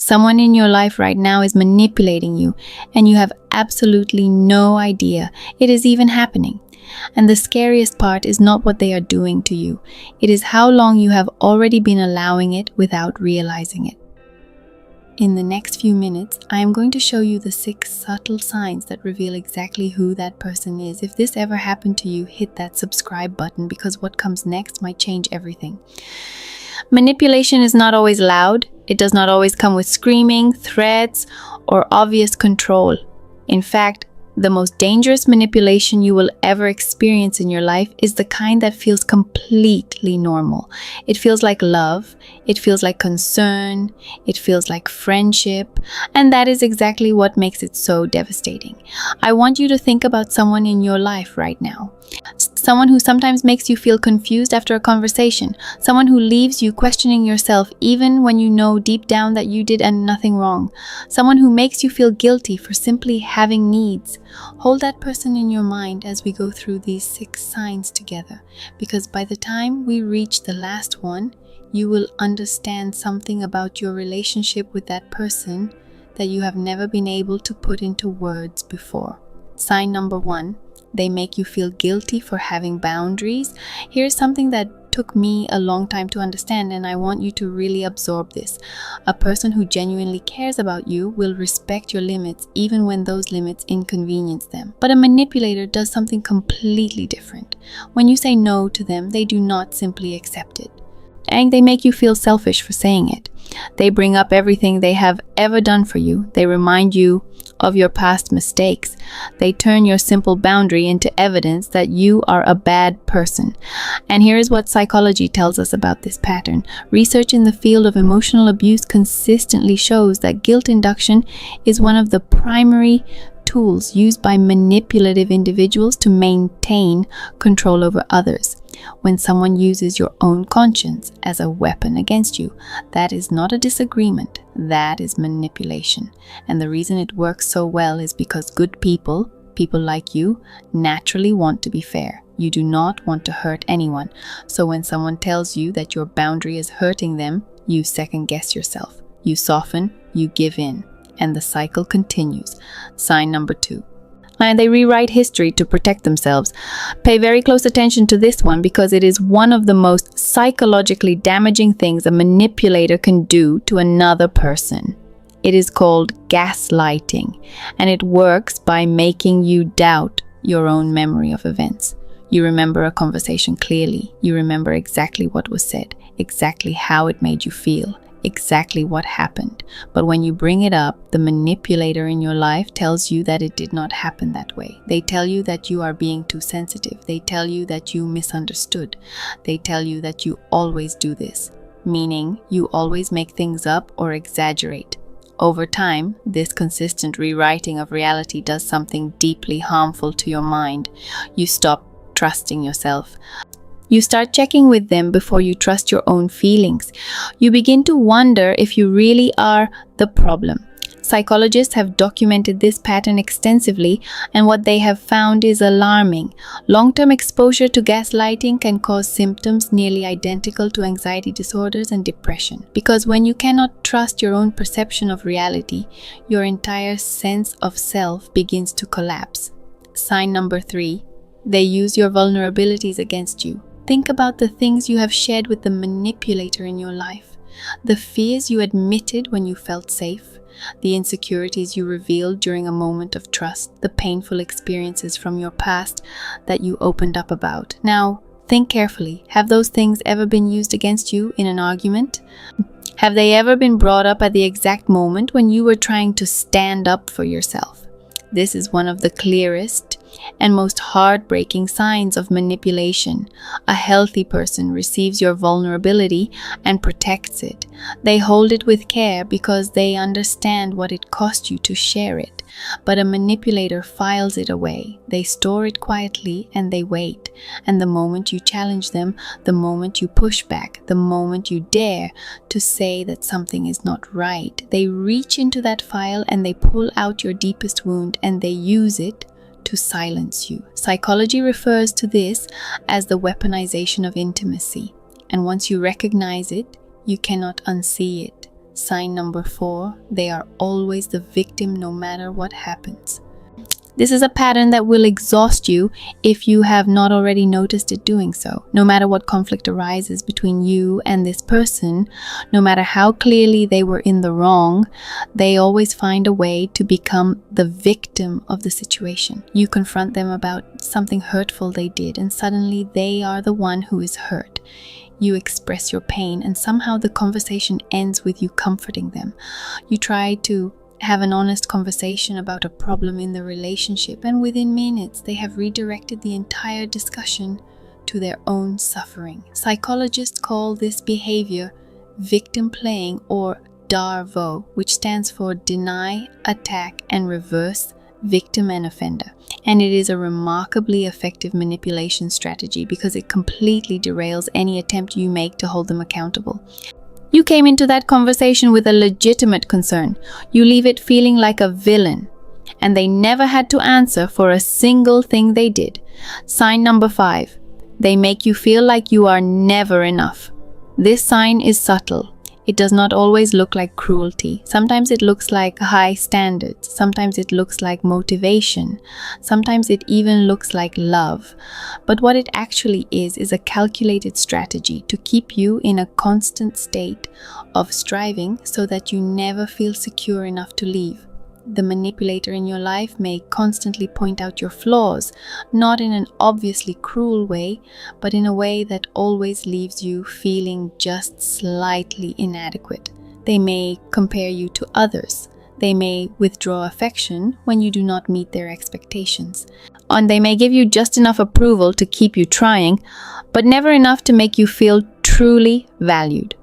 Someone in your life right now is manipulating you, and you have absolutely no idea it is even happening. And the scariest part is not what they are doing to you. It is how long you have already been allowing it without realizing it. In the next few minutes, I am going to show you the 6 subtle signs that reveal exactly who that person is. If this ever happened to you, hit that subscribe button because what comes next might change everything. Manipulation is not always loud. It does not always come with screaming, threats, or obvious control. In fact, the most dangerous manipulation you will ever experience in your life is the kind that feels completely normal. It feels like love, it feels like concern, it feels like friendship, and that is exactly what makes it so devastating. I want you to think about someone in your life right now. Someone who sometimes makes you feel confused after a conversation. Someone who leaves you questioning yourself even when you know deep down that you did nothing wrong. Someone who makes you feel guilty for simply having needs. Hold that person in your mind as we go through these 6 signs together, because by the time we reach the last one, you will understand something about your relationship with that person that you have never been able to put into words before. Sign number 1. They make you feel guilty for having boundaries. Here's something that took me a long time to understand, and I want you to really absorb this. A person who genuinely cares about you will respect your limits even when those limits inconvenience them. But a manipulator does something completely different. When you say no to them, they do not simply accept it. And they make you feel selfish for saying it. They bring up everything they have ever done for you. They remind you of your past mistakes. They turn your simple boundary into evidence that you are a bad person. And here is what psychology tells us about this pattern. Research in the field of emotional abuse consistently shows that guilt induction is one of the primary tools used by manipulative individuals to maintain control over others. When someone uses your own conscience as a weapon against you, that is not a disagreement, that is manipulation. And the reason it works so well is because good people like you, naturally want to be fair. You do not want to hurt anyone. So when someone tells you that your boundary is hurting them, you second guess yourself. You soften, you give in, and the cycle continues. Sign number 2. And they rewrite history to protect themselves. Pay very close attention to this one because it is one of the most psychologically damaging things a manipulator can do to another person. It is called gaslighting, and it works by making you doubt your own memory of events. You remember a conversation clearly. You remember exactly what was said, exactly how it made you feel, exactly what happened. But when you bring it up, the manipulator in your life tells you that it did not happen that way. They tell you that you are being too sensitive. They tell you that you misunderstood. They tell you that you always do this, meaning you always make things up or exaggerate. Over time, this consistent rewriting of reality does something deeply harmful to your mind. You stop trusting yourself. You start checking with them before you trust your own feelings. You begin to wonder if you really are the problem. Psychologists have documented this pattern extensively, and what they have found is alarming. Long-term exposure to gaslighting can cause symptoms nearly identical to anxiety disorders and depression. Because when you cannot trust your own perception of reality, your entire sense of self begins to collapse. Sign number 3. They use your vulnerabilities against you. Think about the things you have shared with the manipulator in your life. The fears you admitted when you felt safe. The insecurities you revealed during a moment of trust. The painful experiences from your past that you opened up about. Now, think carefully. Have those things ever been used against you in an argument? Have they ever been brought up at the exact moment when you were trying to stand up for yourself? This is one of the clearest and most heartbreaking signs of manipulation. A healthy person receives your vulnerability and protects it. They hold it with care because they understand what it cost you to share it. But a manipulator files it away. They store it quietly and they wait. And the moment you challenge them, the moment you push back, the moment you dare to say that something is not right, they reach into that file and they pull out your deepest wound and they use it to silence you. Psychology refers to this as the weaponization of intimacy. And once you recognize it, you cannot unsee it. Sign number 4, they are always the victim no matter what happens. This is a pattern that will exhaust you if you have not already noticed it doing so. No matter what conflict arises between you and this person, no matter how clearly they were in the wrong, they always find a way to become the victim of the situation. You confront them about something hurtful they did, and suddenly they are the one who is hurt. You express your pain, and somehow the conversation ends with you comforting them. You try to have an honest conversation about a problem in the relationship, and within minutes they have redirected the entire discussion to their own suffering. Psychologists call this behavior victim playing, or DARVO, which stands for deny, attack, and reverse, victim and offender. And it is a remarkably effective manipulation strategy because it completely derails any attempt you make to hold them accountable. You came into that conversation with a legitimate concern. You leave it feeling like a villain, and they never had to answer for a single thing they did. Sign number 5, they make you feel like you are never enough. This sign is subtle. It does not always look like cruelty. Sometimes it looks like high standards. Sometimes it looks like motivation. Sometimes it even looks like love. But what it actually is a calculated strategy to keep you in a constant state of striving so that you never feel secure enough to leave. The manipulator in your life may constantly point out your flaws, not in an obviously cruel way, but in a way that always leaves you feeling just slightly inadequate. They may compare you to others. They may withdraw affection when you do not meet their expectations. And they may give you just enough approval to keep you trying, but never enough to make you feel truly valued.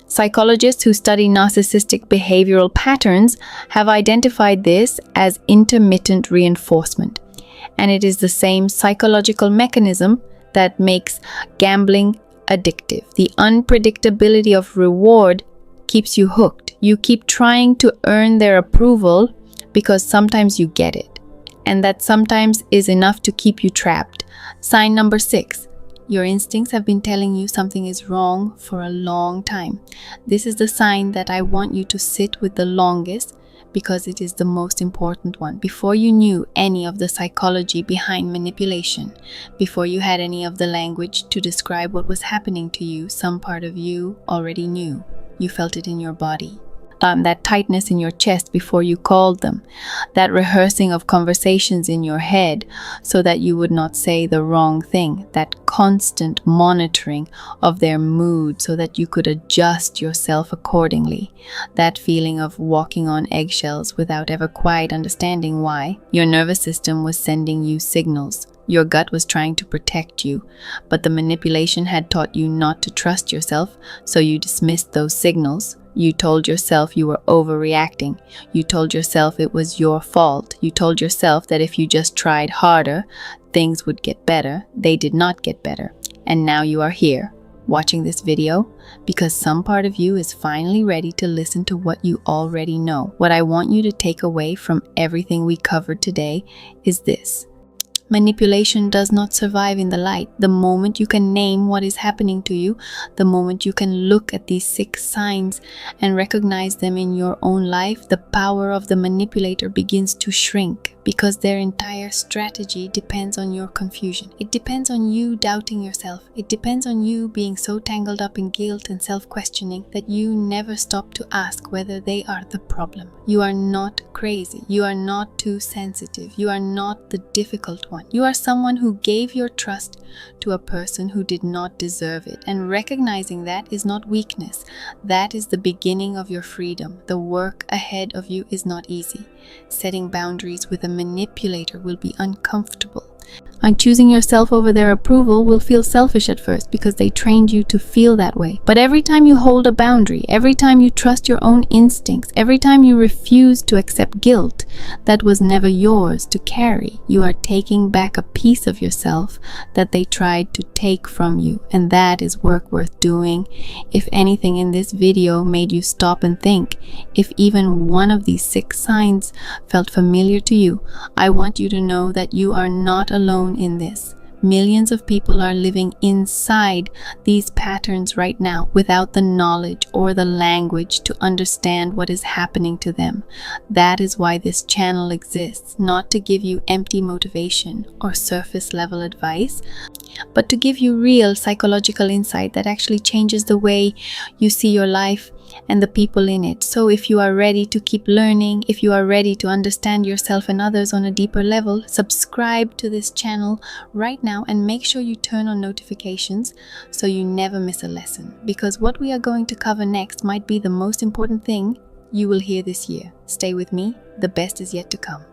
Psychologists who study narcissistic behavioral patterns have identified this as intermittent reinforcement, and it is the same psychological mechanism that makes gambling addictive. The unpredictability of reward keeps you hooked. You keep trying to earn their approval because sometimes you get it, and that sometimes is enough to keep you trapped. Sign number 6. Your instincts have been telling you something is wrong for a long time. This is the sign that I want you to sit with the longest because it is the most important one. Before you knew any of the psychology behind manipulation, before you had any of the language to describe what was happening to you, some part of you already knew. You felt it in your body. That tightness in your chest before you called them, that rehearsing of conversations in your head so that you would not say the wrong thing, that constant monitoring of their mood so that you could adjust yourself accordingly, that feeling of walking on eggshells without ever quite understanding why. Your nervous system was sending you signals. Your gut was trying to protect you, but the manipulation had taught you not to trust yourself, so you dismissed those signals. You told yourself you were overreacting. You told yourself it was your fault. You told yourself that if you just tried harder, things would get better. They did not get better. And now you are here, watching this video, because some part of you is finally ready to listen to what you already know. What I want you to take away from everything we covered today is this. Manipulation does not survive in the light. The moment you can name what is happening to you, the moment you can look at these 6 signs and recognize them in your own life, the power of the manipulator begins to shrink, because their entire strategy depends on your confusion. It depends on you doubting yourself. It depends on you being so tangled up in guilt and self-questioning that you never stop to ask whether they are the problem. You are not crazy. You are not too sensitive. You are not the difficult one. You are someone who gave your trust to a person who did not deserve it. And recognizing that is not weakness. That is the beginning of your freedom. The work ahead of you is not easy. Setting boundaries with a manipulator will be uncomfortable. And choosing yourself over their approval will feel selfish at first because they trained you to feel that way. But every time you hold a boundary, every time you trust your own instincts, every time you refuse to accept guilt that was never yours to carry, you are taking back a piece of yourself that they tried to take from you. And that is work worth doing. If anything in this video made you stop and think, if even one of these 6 signs felt familiar to you, I want you to know that you are not alone in this. millions of people are living inside these patterns right now without the knowledge or the language to understand what is happening to them. That is why this channel exists, not to give you empty motivation or surface level advice, but to give you real psychological insight that actually changes the way you see your life and the people in it. So if you are ready to keep learning, if you are ready to understand yourself and others on a deeper level, subscribe to this channel right now and make sure you turn on notifications so you never miss a lesson. Because what we are going to cover next might be the most important thing you will hear this year. Stay with me, the best is yet to come.